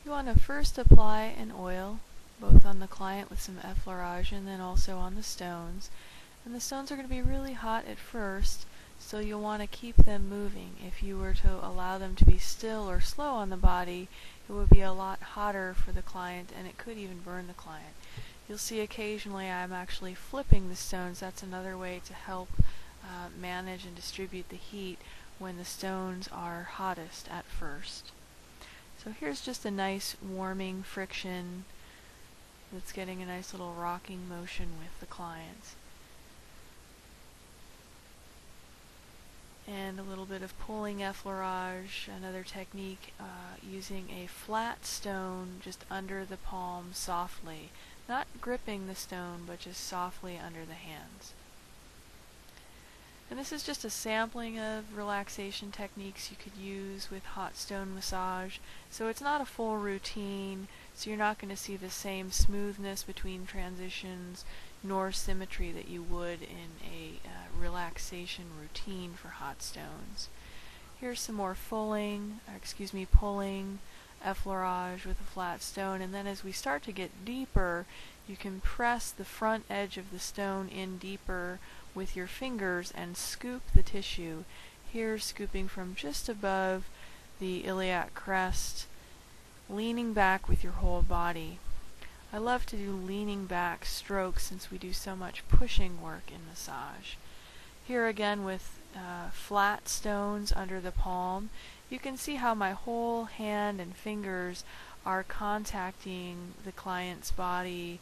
You want to first apply an oil, both on the client with some effleurage and then also on the stones. And the stones are going to be really hot at first, so you'll want to keep them moving. If you were to allow them to be still or slow on the body, it would be a lot hotter for the client and it could even burn the client. You'll see occasionally I'm actually flipping the stones. That's another way to help manage and distribute the heat when the stones are hottest at first. So here's just a nice warming friction that's getting a nice little rocking motion with the client. And a little bit of pulling effleurage, another technique using a flat stone just under the palm softly, not gripping the stone but just softly under the hands. And this is just a sampling of relaxation techniques you could use with hot stone massage. So it's not a full routine, so you're not going to see the same smoothness between transitions nor symmetry that you would in a relaxation routine for hot stones. Here's some more pulling effleurage with a flat stone, and then as we start to get deeper, you can press the front edge of the stone in deeper with your fingers and scoop the tissue. Here, scooping from just above the iliac crest, leaning back with your whole body. I love to do leaning back strokes since we do so much pushing work in massage. Here again with flat stones under the palm, you can see how my whole hand and fingers are contacting the client's body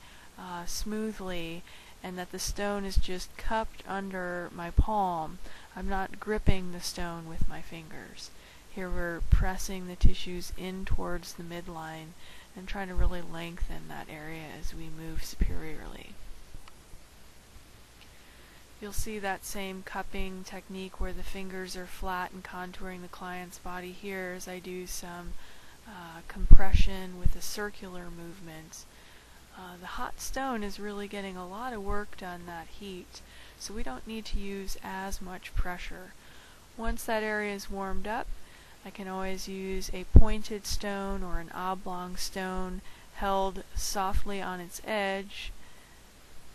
smoothly, and that the stone is just cupped under my palm. I'm not gripping the stone with my fingers. Here we're pressing the tissues in towards the midline and trying to really lengthen that area as we move superiorly. You'll see that same cupping technique where the fingers are flat and contouring the client's body here as I do some compression with a circular movement. The hot stone is really getting a lot of work done, that heat, so we don't need to use as much pressure. Once that area is warmed up, I can always use a pointed stone or an oblong stone held softly on its edge,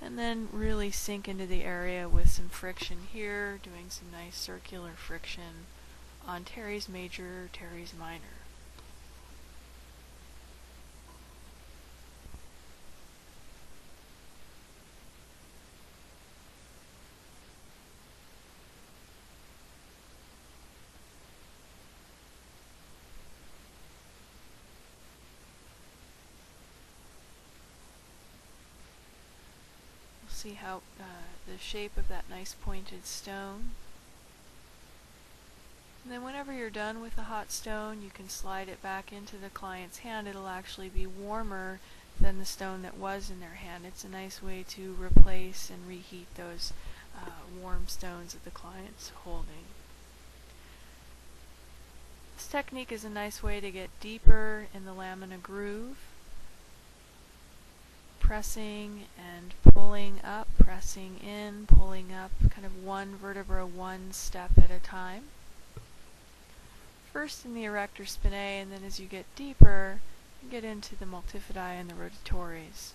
and then really sink into the area with some friction here, doing some nice circular friction on teres major, teres minor. See how the shape of that nice pointed stone. And then whenever you're done with the hot stone, you can slide it back into the client's hand. It'll actually be warmer than the stone that was in their hand. It's a nice way to replace and reheat those warm stones that the client's holding. This technique is a nice way to get deeper in the lamina groove. Pressing and pulling up, pressing in, pulling up, kind of one vertebra, one step at a time. First in the erector spinae, and then as you get deeper, you get into the multifidi and the rotatories.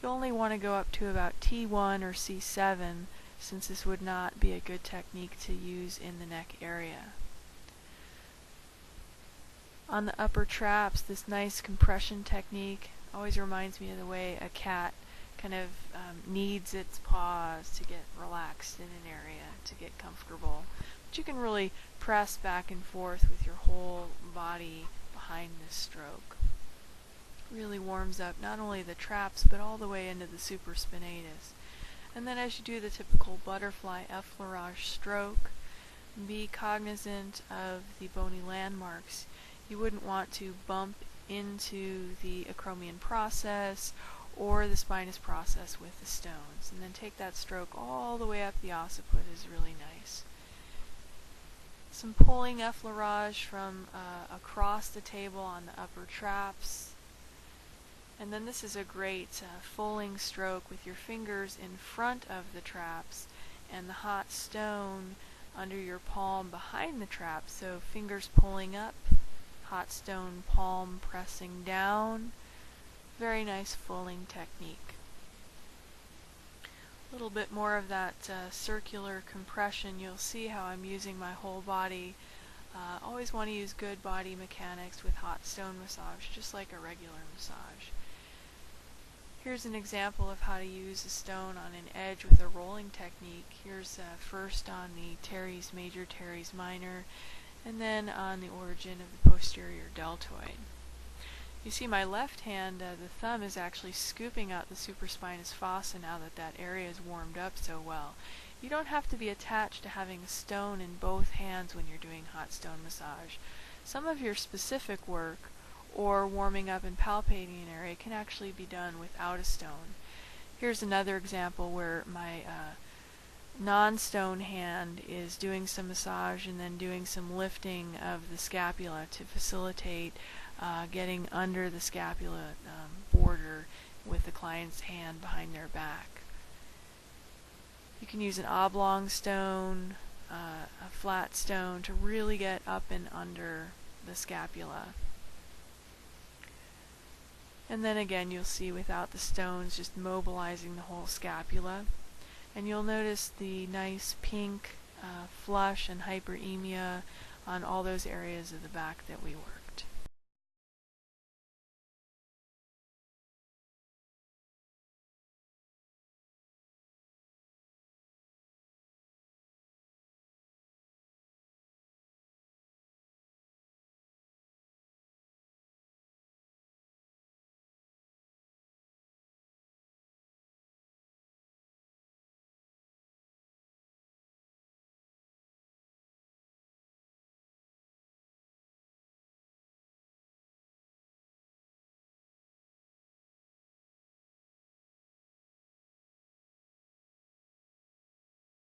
You only want to go up to about T1 or C7, since this would not be a good technique to use in the neck area. On the upper traps, this nice compression technique always reminds me of the way a cat kind of kneads its paws to get relaxed in an area, to get comfortable. But you can really press back and forth with your whole body behind this stroke. Really warms up not only the traps but all the way into the supraspinatus. And then as you do the typical butterfly effleurage stroke, be cognizant of the bony landmarks. You wouldn't want to bump into the acromion process or the spinous process with the stones. And then take that stroke all the way up the occiput is really nice. Some pulling effleurage from across the table on the upper traps. And then this is a great fulling stroke with your fingers in front of the traps and the hot stone under your palm behind the trap. So fingers pulling up, hot stone palm pressing down. Very nice fulling technique. A little bit more of that circular compression. You'll see how I'm using my whole body. Always want to use good body mechanics with hot stone massage, just like a regular massage. Here's an example of how to use a stone on an edge with a rolling technique. Here's first on the teres major, teres minor, and then on the origin of the posterior deltoid. You see my left hand, the thumb is actually scooping out the supraspinous fossa now that that area is warmed up so well. You don't have to be attached to having a stone in both hands when you're doing hot stone massage. Some of your specific work or warming up and palpating an area can actually be done without a stone. Here's another example where my non-stone hand is doing some massage and then doing some lifting of the scapula to facilitate getting under the scapula border with the client's hand behind their back. You can use an oblong stone, a flat stone to really get up and under the scapula. And then again you'll see without the stones just mobilizing the whole scapula. And you'll notice the nice pink flush and hyperemia on all those areas of the back that we work.